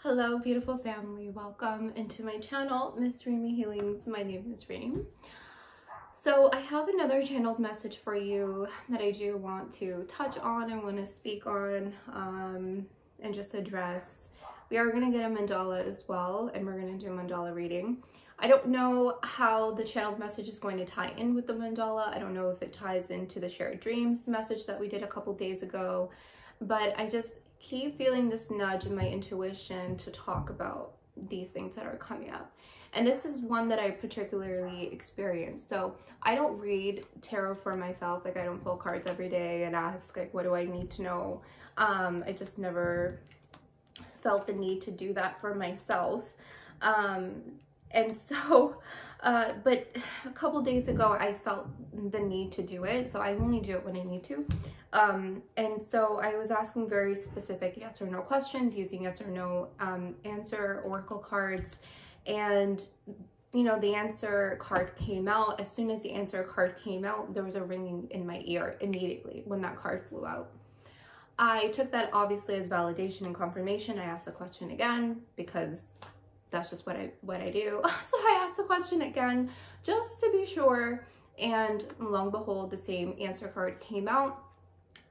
Hello, beautiful family. Welcome into my channel, Miss Reamy Healings. My name is Reem. So I have another channeled message for you that I do want to touch on and want to speak on and just address. We are going to get a mandala as well, and we're going to do a mandala reading. I don't know how the channeled message is going to tie in with the mandala. I don't know if it ties into the shared dreams message that we did a couple days ago, but I just keep feeling this nudge in my intuition to talk about these things that are coming up. And this is one that I particularly experienced. So I don't read tarot for myself. Like, I don't pull cards every day and ask, like, what do I need to know? I just never felt the need to do that for myself. And so, but a couple days ago, I felt the need to do it. So I only do it when I need to. And so I was asking very specific yes or no questions, using yes or no answer oracle cards. And, you know, the answer card came out. As soon as the answer card came out, there was a ringing in my ear immediately when that card flew out. I took that obviously as validation and confirmation. I asked the question again because that's just what I do. So I asked the question again just to be sure, and lo and behold, the same answer card came out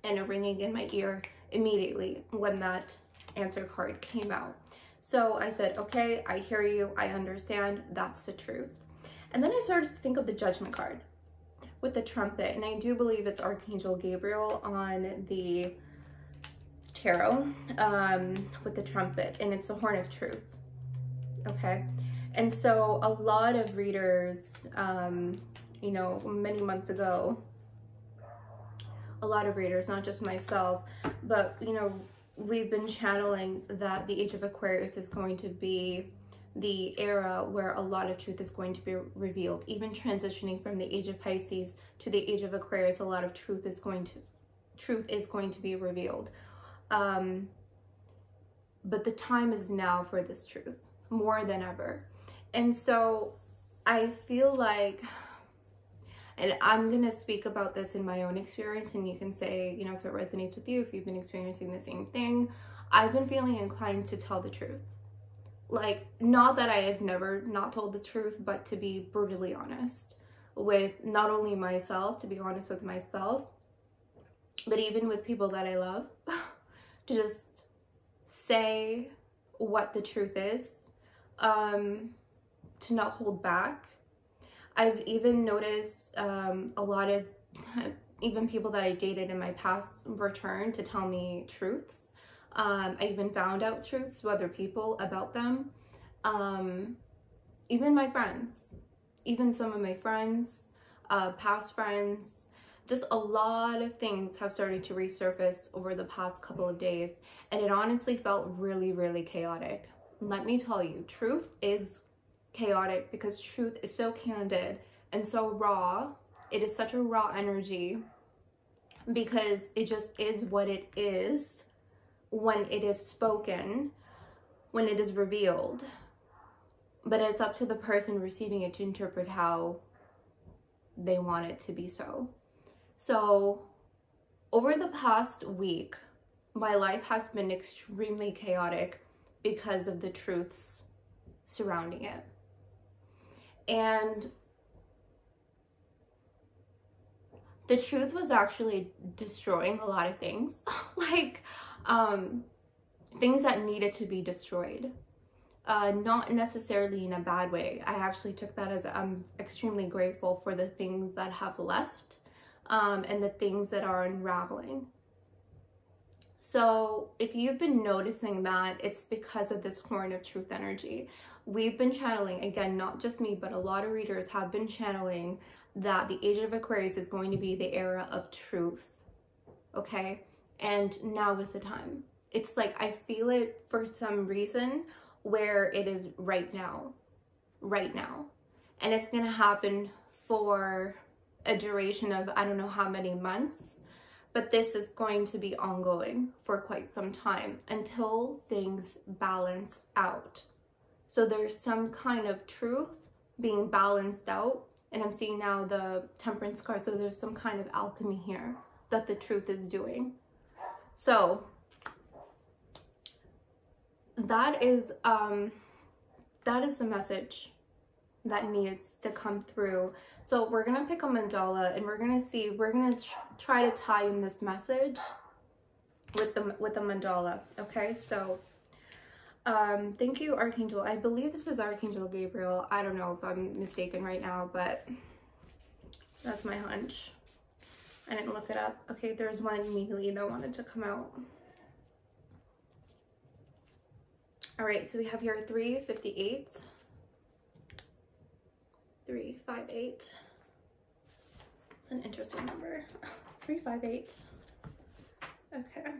and a ringing in my ear immediately when that answer card came out. So I said, okay, I hear you, I understand, that's the truth. And then I started to think of the judgment card with the trumpet, and I do believe it's Archangel Gabriel on the tarot with the trumpet, and it's the horn of truth. Okay, and so a lot of readers, you know, many months ago, a lot of readers, not just myself, but, you know, we've been channeling that the age of Aquarius is going to be the era where a lot of truth is going to be revealed. Even transitioning from the age of Pisces to the age of Aquarius, a lot of truth is going to be revealed. But the time is now for this truth, more than ever. And so I feel like, and I'm going to speak about this in my own experience, and you can say, you know, if it resonates with you, if you've been experiencing the same thing. I've been feeling inclined to tell the truth. Like, not that I have never not told the truth, but to be brutally honest with not only myself, to be honest with myself, but even with people that I love, to just say what the truth is. To not hold back. I've even noticed a lot of even people that I dated in my past return to tell me truths. I even found out truths to other people about them. Even my friends, even some of my friends, past friends, just a lot of things have started to resurface over the past couple of days, and it honestly felt really, really chaotic. Let me tell you, truth is chaotic because truth is so candid and so raw. It is such a raw energy because it just is what it is when it is spoken, when it is revealed. But it's up to the person receiving it to interpret how they want it to be so. So over the past week, my life has been extremely chaotic because of the truths surrounding it. And the truth was actually destroying a lot of things, like things that needed to be destroyed. Not necessarily in a bad way. I actually took that as I'm extremely grateful for the things that have left and the things that are unraveling. So if you've been noticing that, it's because of this horn of truth energy. We've been channeling, again, not just me, but a lot of readers have been channeling that the age of Aquarius is going to be the era of truth, okay? And now is the time. It's like I feel it for some reason where it is right now. And it's gonna happen for a duration of I don't know how many months. But this is going to be ongoing for quite some time until things balance out. So there's some kind of truth being balanced out. And I'm seeing now the Temperance card. So there's some kind of alchemy here that the truth is doing. So that is the message that needs to come through. So we're gonna pick a mandala and we're gonna try to tie in this message with the mandala. Okay, so thank you, Archangel. I believe this is Archangel Gabriel. I don't know if I'm mistaken right now, but that's my hunch. I didn't look it up. Okay, there's one immediately that wanted to come out. All right, so we have here 358. 358. It's an interesting number. 358. Okay.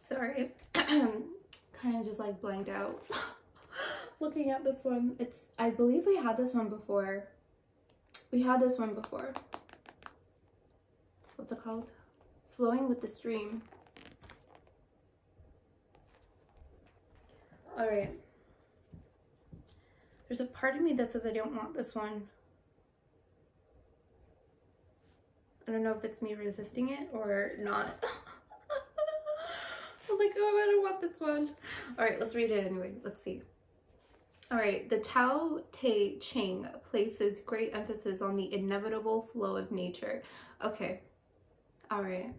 Sorry, kind of just like blanked out looking at this one. I believe we had this one before. What's it called? Flowing with the stream. All right. There's a part of me that says I don't want this one. I don't know if it's me resisting it or not. I'm like, oh, I don't want this one. All right, let's read it anyway. Let's see. All right, the Tao Te Ching places great emphasis on the inevitable flow of nature. Okay, all right.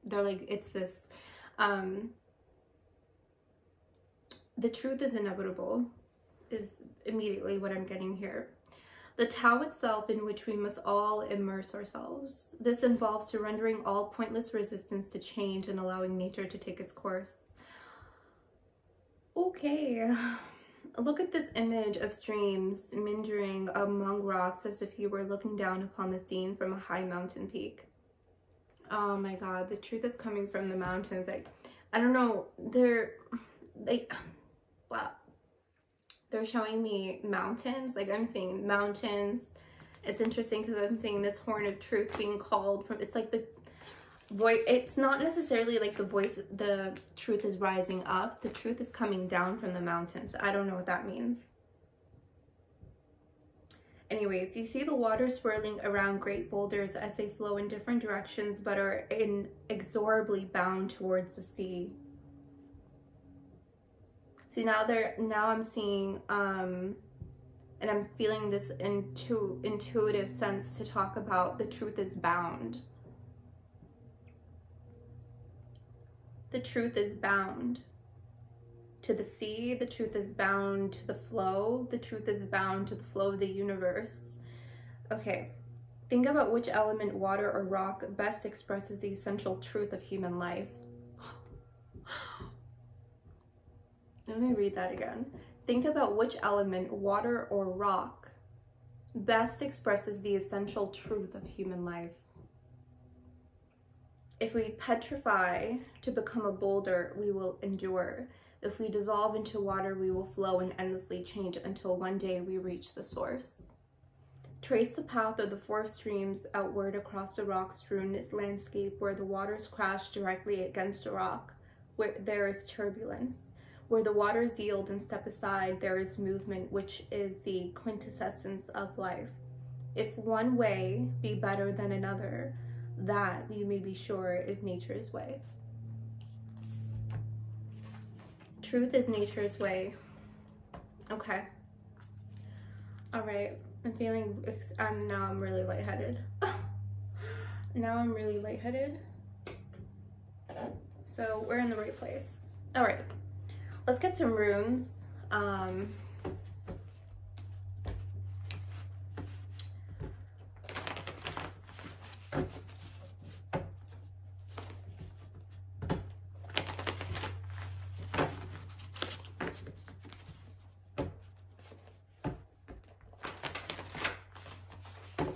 They're like, it's this. The truth is inevitable is immediately what I'm getting here. The Tao itself in which we must all immerse ourselves. This involves surrendering all pointless resistance to change and allowing nature to take its course. Okay, look at this image of streams meandering among rocks as if you were looking down upon the scene from a high mountain peak. Oh my God, the truth is coming from the mountains. I don't know, wow. They're showing me mountains, like I'm seeing mountains. It's interesting because I'm seeing this horn of truth being called from, it's like the voice, it's not necessarily like the voice, the truth is rising up. The truth is coming down from the mountains. I don't know what that means. Anyways, you see the water swirling around great boulders as they flow in different directions, but are inexorably bound towards the sea. See, now I'm seeing, and I'm feeling this intuitive sense to talk about the truth is bound. The truth is bound to the sea. The truth is bound to the flow. The truth is bound to the flow of the universe. Okay, think about which element, water or rock, best expresses the essential truth of human life. Let me read that again. Think about which element, water or rock, best expresses the essential truth of human life. If we petrify to become a boulder, we will endure. If we dissolve into water, we will flow and endlessly change until one day we reach the source. Trace the path of the four streams outward across the rock-strewn landscape where the waters crash directly against a rock, where there is turbulence. Where the waters yield and step aside, there is movement, which is the quintessence of life. If one way be better than another, that, you may be sure, is nature's way. Truth is nature's way. Okay. All right. I'm feeling, now I'm really lightheaded. Now I'm really lightheaded. So we're in the right place. All right. Let's get some runes.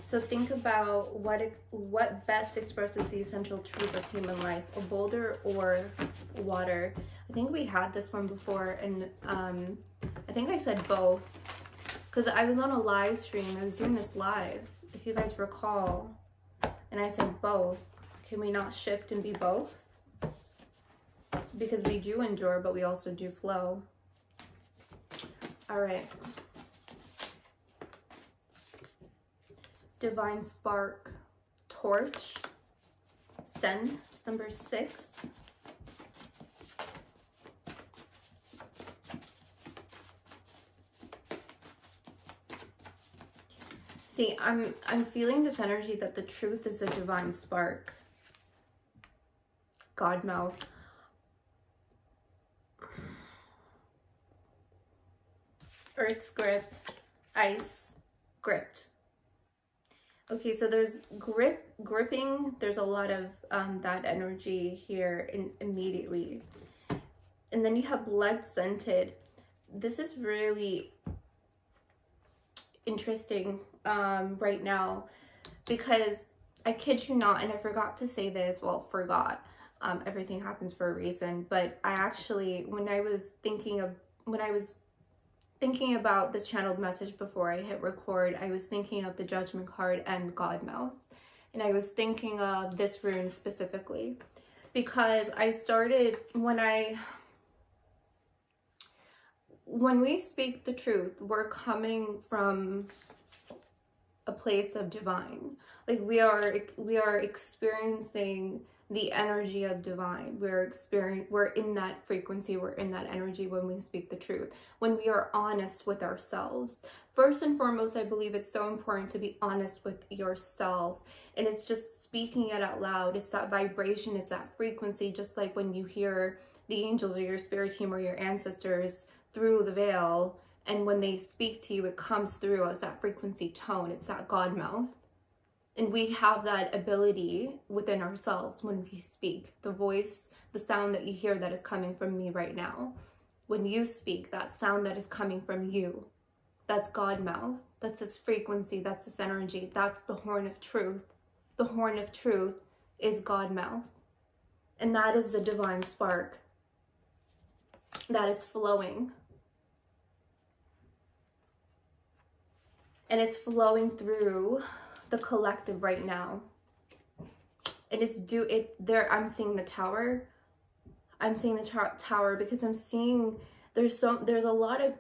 So think about what best expresses the essential truth of human life, a boulder or water. I think we had this one before, and I think I said both because I was on a live stream. I was doing this live. If if you guys recall, and I said both, can we not shift and be both? Because we do endure, but we also do flow. All right. Divine Spark, Torch, Send, number 6. See, I'm feeling this energy that the truth is a divine spark. God mouth. Earth's grip. Ice. Gripped. Okay, so there's gripping. There's a lot of that energy here immediately. And then you have blood scented. This is really interesting right now, because I kid you not, and I forgot to say this, well, forgot, everything happens for a reason, but I actually, when I was thinking about this channeled message before I hit record, I was thinking of the Judgment card and God mouth, and I was thinking of this rune specifically, because I started, when we speak the truth, we're coming from a place of divine. Like we are experiencing the energy of divine. We're in that frequency, we're in that energy when we speak the truth. When we are honest with ourselves. First and foremost, I believe it's so important to be honest with yourself. And it's just speaking it out loud. It's that vibration, it's that frequency, just like when you hear the angels or your spirit team or your ancestors through the veil, and when they speak to you, it comes through as that frequency tone. It's that God mouth. And we have that ability within ourselves when we speak. The voice, the sound that you hear that is coming from me right now. When you speak, that sound that is coming from you, that's God mouth. That's its frequency, that's its energy. That's the horn of truth. The horn of truth is God mouth. And that is the divine spark that is flowing. And it's flowing through the collective right now. And I'm seeing the tower. I'm seeing the tower because I'm seeing there's a lot of,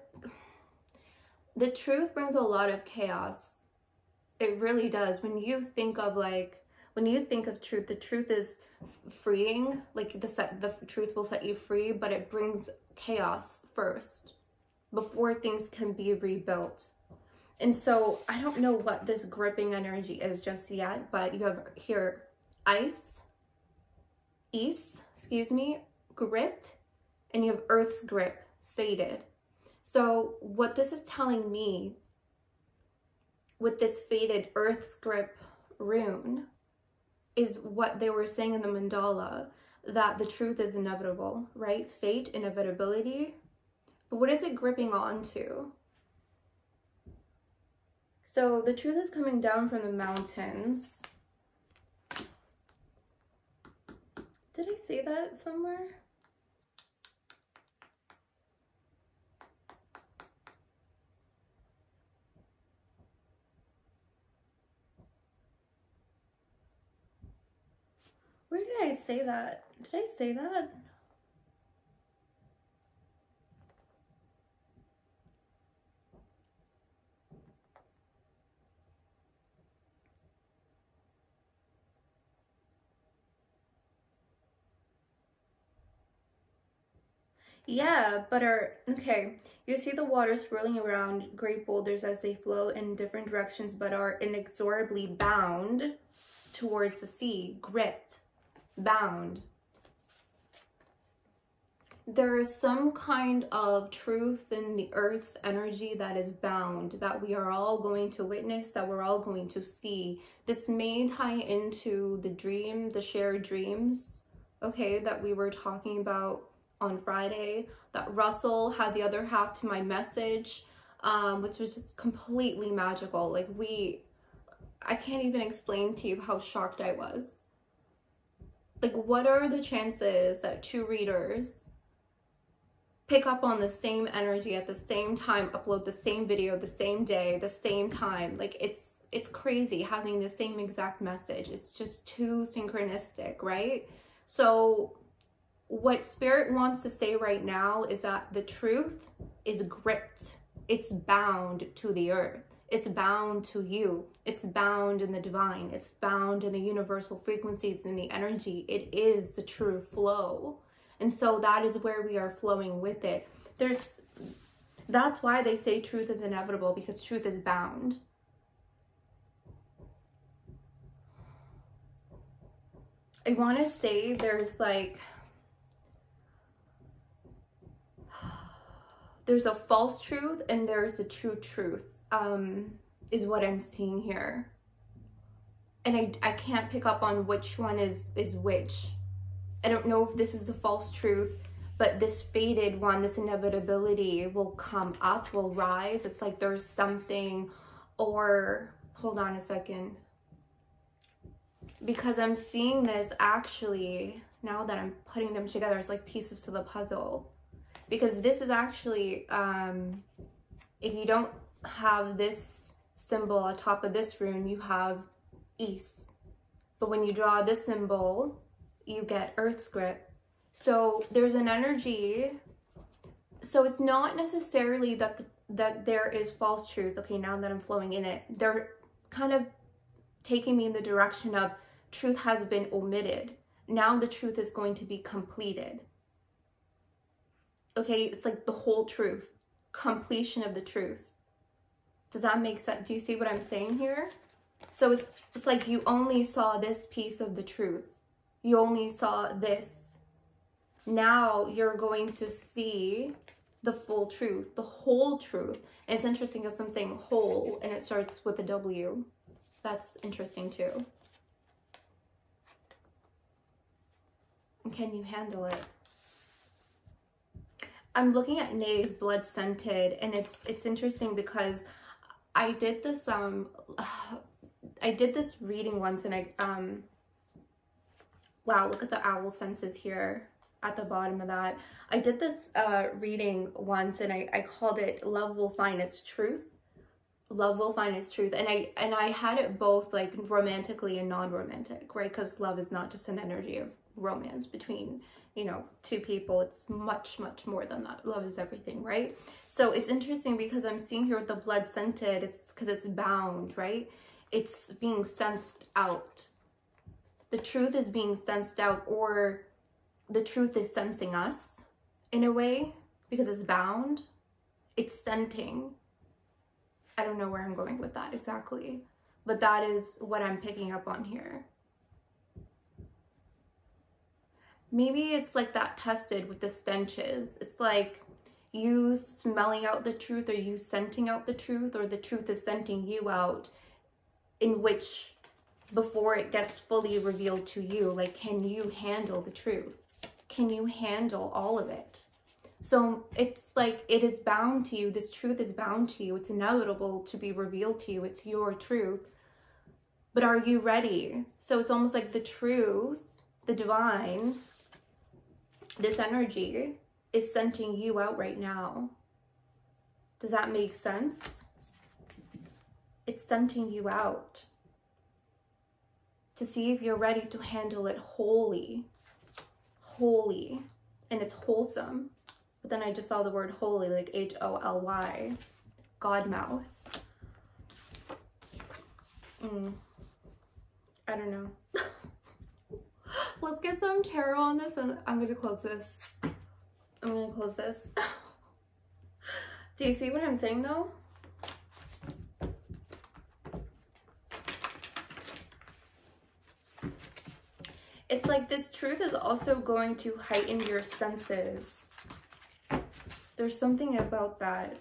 the truth brings a lot of chaos. It really does. When you think of truth, the truth is freeing. Like the truth will set you free, but it brings chaos first before things can be rebuilt. And so I don't know what this gripping energy is just yet, but you have here gripped, and you have Earth's grip, faded. So what this is telling me with this faded Earth's grip rune is what they were saying in the mandala, that the truth is inevitable, right? Fate, inevitability. But what is it gripping onto? So the truth is coming down from the mountains. Did I say that somewhere? Where did I say that? Did I say that? Yeah, but okay, you see the water swirling around great boulders as they flow in different directions, but are inexorably bound towards the sea, gripped, bound. There is some kind of truth in the earth's energy that is bound, that we are all going to witness, that we're all going to see. This may tie into the dream, the shared dreams, okay, that we were talking about on Friday, that Russell had the other half to my message, which was just completely magical. Like I can't even explain to you how shocked I was. Like, what are the chances that two readers pick up on the same energy at the same time, upload the same video the same day, the same time? Like, it's it's crazy having the same exact message. It's just too synchronistic, right? So what Spirit wants to say right now is that the truth is gripped. It's bound to the earth. It's bound to you. It's bound in the divine. It's bound in the universal frequencies and the energy. It is the true flow. And so that is where we are flowing with it. That's why they say truth is inevitable, because truth is bound. I want to say there's a false truth and there's a true truth, is what I'm seeing here. And I can't pick up on which one is which. I don't know if this is the false truth, but this faded one, this inevitability will come up, will rise. It's like there's something, or hold on a second. Because I'm seeing this actually, now that I'm putting them together, it's like pieces to the puzzle. Because this is actually, if you don't have this symbol on top of this rune, you have East. But when you draw this symbol, you get Earth's grip. So there's an energy. So it's not necessarily that there is false truth. Okay, now that I'm flowing in it, they're kind of taking me in the direction of truth has been omitted. Now the truth is going to be completed. Okay, it's like the whole truth, completion of the truth. Does that make sense? Do you see what I'm saying here? So it's like you only saw this piece of the truth. You only saw this. Now you're going to see the full truth, the whole truth. And it's interesting because I'm saying whole and it starts with a W. That's interesting too. And can you handle it? I'm looking at Knave, blood scented, and it's interesting because I did this reading once, and wow, look at the owl senses here at the bottom of that. I did this reading once, and I called it Love Will Find Its Truth. Love will find its truth. And I had it both like romantically and non-romantic, right? Because love is not just an energy of romance between, you know, two people. It's much, much more than that. Love is everything, right? So it's interesting because I'm seeing here with the blood scented, it's because it's bound, right? It's being sensed out. The truth is being sensed out, or the truth is sensing us in a way because it's bound. It's scenting. I don't know where I'm going with that exactly, but that is what I'm picking up on here. Maybe it's like that tested with the stenches. It's like you smelling out the truth, or you scenting out the truth, or the truth is scenting you out, in which before it gets fully revealed to you, like, can you handle the truth? Can you handle all of it? So it's like it is bound to you. This truth is bound to you. It's inevitable to be revealed to you. It's your truth. But are you ready? So it's almost like the truth, the divine, this energy is scenting you out right now. Does that make sense? It's scenting you out to see if you're ready to handle it wholly. Holy. And it's wholesome. But then I just saw the word holy, like H-O-L-Y, God mouth. I don't know. Let's get some tarot on this, and I'm going to close this. I'm going to close this. Do you see what I'm saying though? It's like this truth is also going to heighten your senses. There's something about that.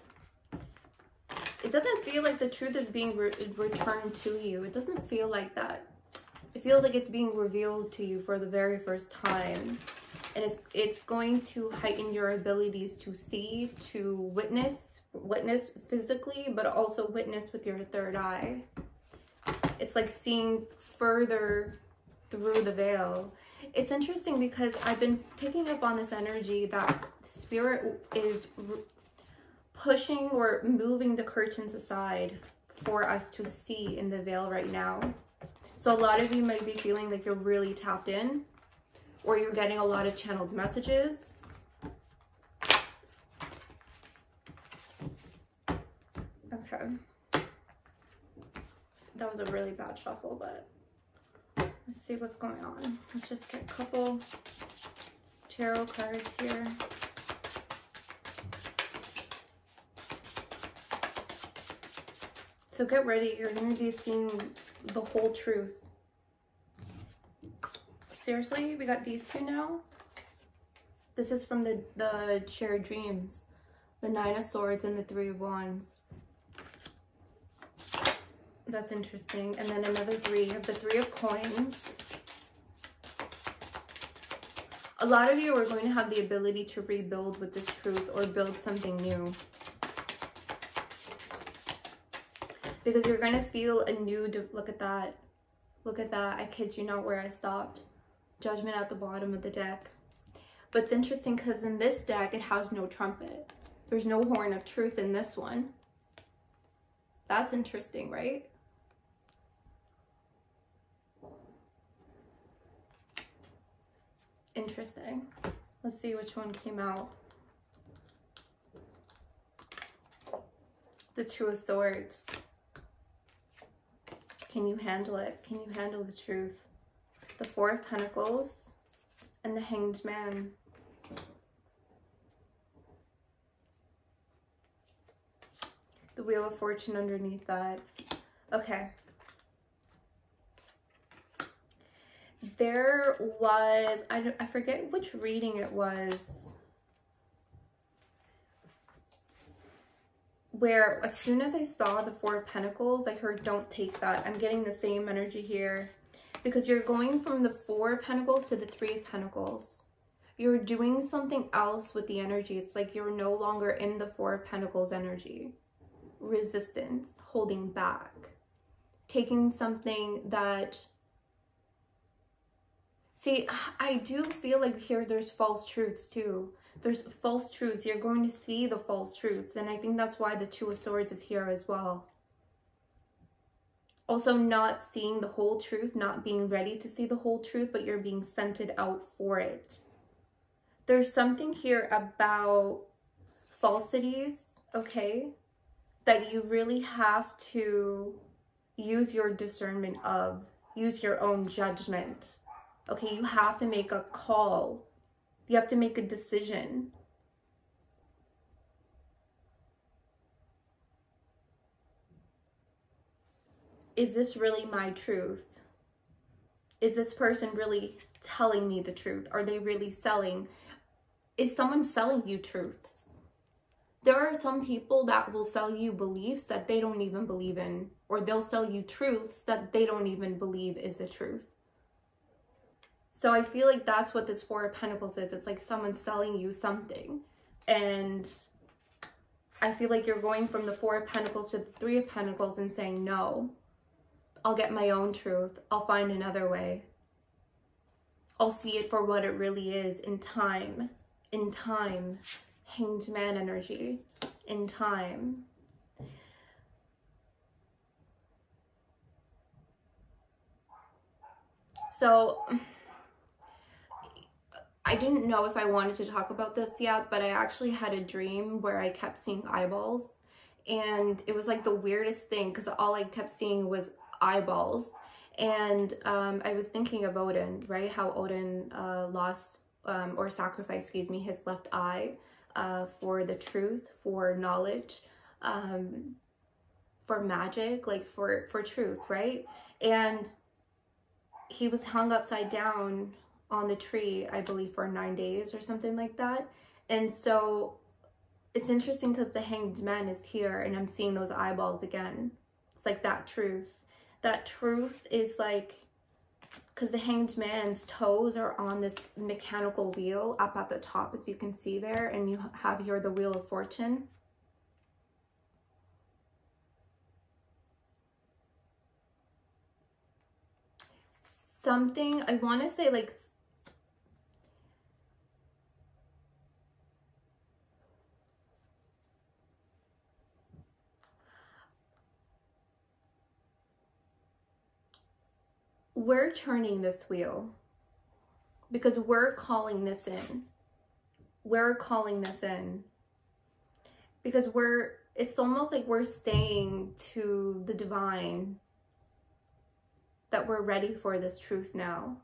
It doesn't feel like the truth is being returned to you. It doesn't feel like that. It feels like it's being revealed to you for the very first time. And it's going to heighten your abilities to see, to witness physically, but also witness with your third eye. It's like seeing further through the veil. It's interesting because I've been picking up on this energy that Spirit is pushing or moving the curtains aside for us to see in the veil right now. So a lot of you might be feeling like you're really tapped in, or you're getting a lot of channeled messages. Okay. That was a really bad shuffle, but let's see what's going on. Let's just get a couple tarot cards here. So get ready, you're going to be seeing the whole truth. Seriously, we got these two now? This is from the shared dreams. The Nine of Swords and the Three of Wands. That's interesting. And then another three of the Three of Coins. A lot of you are going to have the ability to rebuild with this truth or build something new. Because you're going to feel a new, look at that. Look at that. I kid you not where I stopped. Judgment at the bottom of the deck. But it's interesting because in this deck, it has no trumpet. There's no horn of truth in this one. That's interesting, right? Interesting. Let's see which one came out. The Two of Swords. Can you handle it? Can you handle the truth? The Four of Pentacles and the Hanged Man. The Wheel of Fortune underneath that. Okay. There was, I forget which reading it was, where as soon as I saw the Four of Pentacles, I heard, don't take that. I'm getting the same energy here. Because you're going from the Four of Pentacles to the Three of Pentacles. You're doing something else with the energy. It's like you're no longer in the Four of Pentacles energy. Resistance, holding back. Taking something that... See, I do feel like here there's false truths too. There's false truths. You're going to see the false truths. And I think that's why the Two of Swords is here as well. Also not seeing the whole truth, not being ready to see the whole truth, but you're being scented out for it. There's something here about falsities, okay, that you really have to use your discernment of, use your own judgment. Okay, you have to make a call. You have to make a decision. Is this really my truth? Is this person really telling me the truth? Are they really selling? Is someone selling you truths? There are some people that will sell you beliefs that they don't even believe in, or they'll sell you truths that they don't even believe is the truth. So I feel like that's what this Four of Pentacles is. It's like someone selling you something. And I feel like you're going from the Four of Pentacles to the Three of Pentacles and saying, no, I'll get my own truth. I'll find another way. I'll see it for what it really is in time. In time. Hanged Man energy. In time. So I didn't know if I wanted to talk about this yet, but I actually had a dream where I kept seeing eyeballs. And it was like the weirdest thing because all I kept seeing was eyeballs. And I was thinking of Odin, right? How Odin lost or sacrificed, excuse me, his left eye for the truth, for knowledge, for magic, like for truth, right? And he was hung upside down on the tree, I believe, for 9 days or something like that. And so it's interesting because the Hanged Man is here and I'm seeing those eyeballs again. It's like that truth. That truth is like, because the Hanged Man's toes are on this mechanical wheel up at the top, as you can see there, and you have here the Wheel of Fortune. Something, I want to say like, we're turning this wheel because we're calling this in. We're calling this in because it's almost like we're saying to the divine that we're ready for this truth now,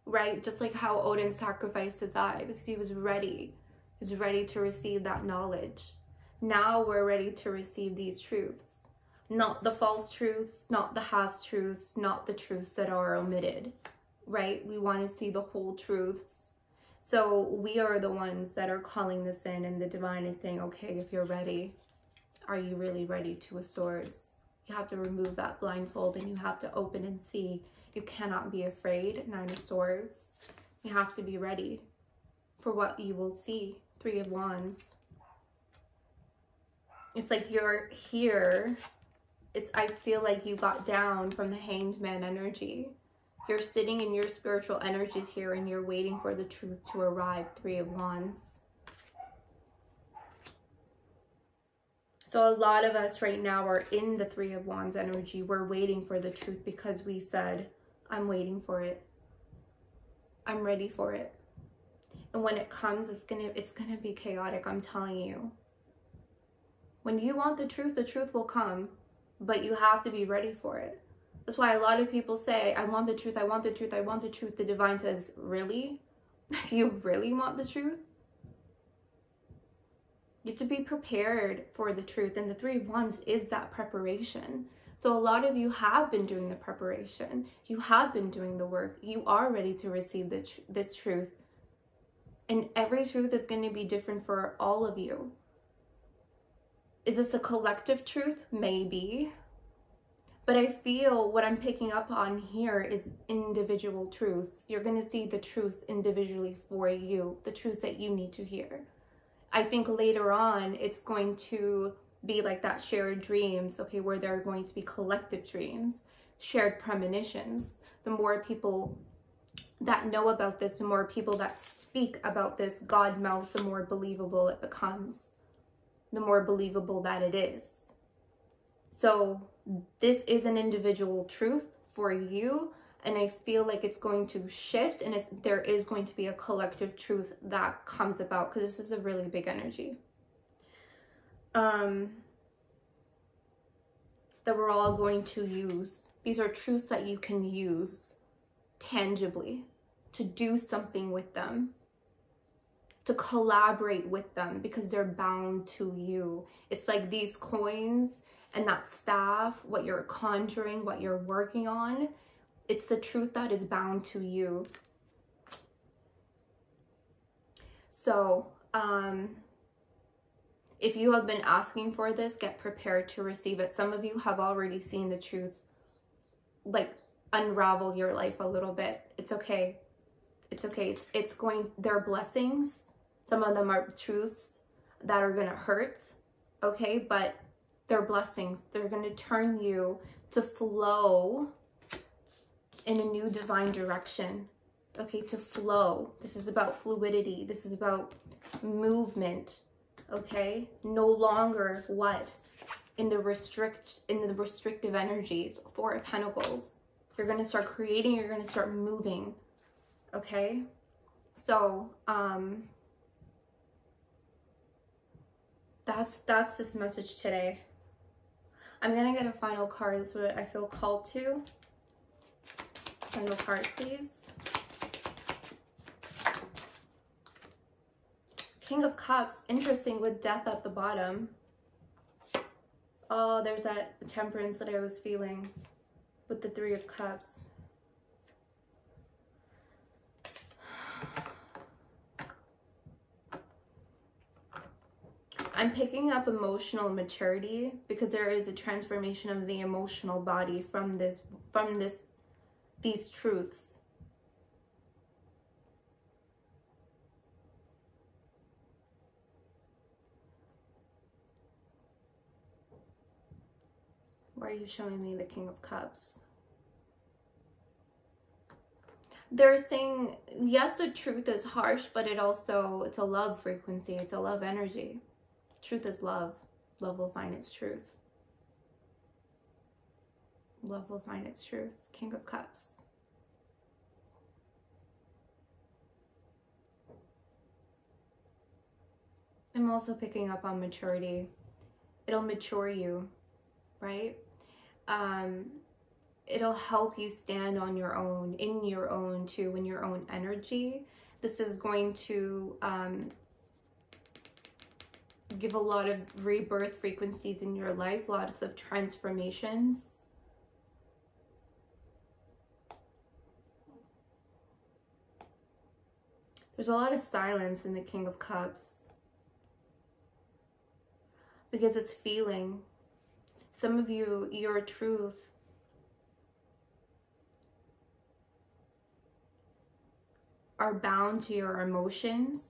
right? Just like how Odin sacrificed his eye because he was ready. He was ready to receive that knowledge. Now we're ready to receive these truths. Not the false truths, not the half-truths, not the truths that are omitted, right? We want to see the whole truths. So we are the ones that are calling this in, and the divine is saying, okay, if you're ready, are you really ready to a source? You have to remove that blindfold and you have to open and see. You cannot be afraid, 9 of Swords. You have to be ready for what you will see, 3 of Wands. It's like you're here. I feel like you got down from the Hanged Man energy. You're sitting in your spiritual energies here and you're waiting for the truth to arrive, 3 of Wands. So a lot of us right now are in the 3 of Wands energy. We're waiting for the truth because we said, I'm waiting for it. I'm ready for it. And when it comes, it's gonna be chaotic, I'm telling you. When you want the truth will come, but you have to be ready for it. That's why a lot of people say, I want the truth, I want the truth, I want the truth. The divine says, really? You really want the truth? You have to be prepared for the truth. And the 3 of Wands is that preparation. So a lot of you have been doing the preparation. You have been doing the work. You are ready to receive this truth. And every truth is going to be different for all of you. Is this a collective truth? Maybe. But I feel what I'm picking up on here is individual truths. You're going to see the truths individually for you, the truths that you need to hear. I think later on, it's going to be like that shared dreams, okay, where there are going to be collective dreams, shared premonitions. The more people that know about this, the more people that speak about this God mouth, the more believable it becomes, the more believable that it is. So this is an individual truth for you, and I feel like it's going to shift, and there is going to be a collective truth that comes about, because this is a really big energy. That we're all going to use. These are truths that you can use tangibly, to do something with them, to collaborate with them, because they're bound to you. It's like these coins and that staff, what you're conjuring, what you're working on, it's the truth that is bound to you. So, if you have been asking for this, get prepared to receive it. Some of you have already seen the truth, like, unravel your life a little bit. It's okay. It's okay. They're blessings. Some of them are truths that are going to hurt, okay? But they're blessings. They're going to turn you to flow in a new divine direction, okay? To flow. This is about fluidity. This is about movement, okay? No longer what? In the restrictive energies. 4 of Pentacles. You're going to start creating. You're going to start moving, okay? So, that's this message today. I'm going to get a final card. That's what I feel called to. Final card, please. King of Cups. Interesting, with death at the bottom. Oh, there's that temperance that I was feeling with the 3 of Cups. I'm picking up emotional maturity, because there is a transformation of the emotional body from these truths. Why are you showing me the King of Cups? They're saying, yes, the truth is harsh, but it's a love frequency. It's a love energy. Truth is love. Love will find its truth. Love will find its truth. King of Cups. I'm also picking up on maturity. It'll mature you, right? It'll help you stand on your own, in your own too, in your own energy. This is going to give a lot of rebirth frequencies in your life, lots of transformations. There's a lot of silence in the King of Cups because it's feeling. Some of you, your truth are bound to your emotions.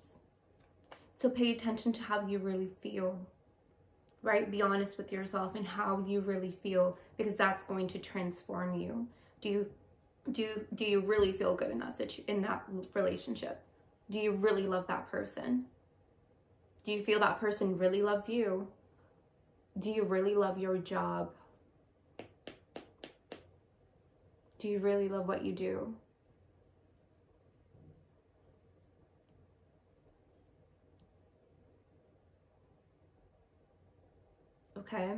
So pay attention to how you really feel, right? Be honest with yourself and how you really feel, because that's going to transform you. Do you really feel good in that relationship? Do you really love that person? Do you feel that person really loves you? Do you really love your job? Do you really love what you do? Okay.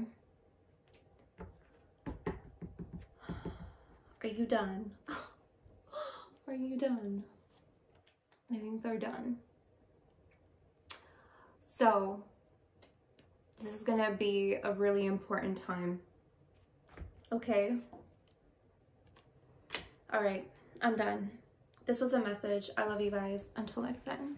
Are you done? Are you done? I think they're done. So this is gonna be a really important time. Okay. All right, I'm done. This was a message. I love you guys. Until next time.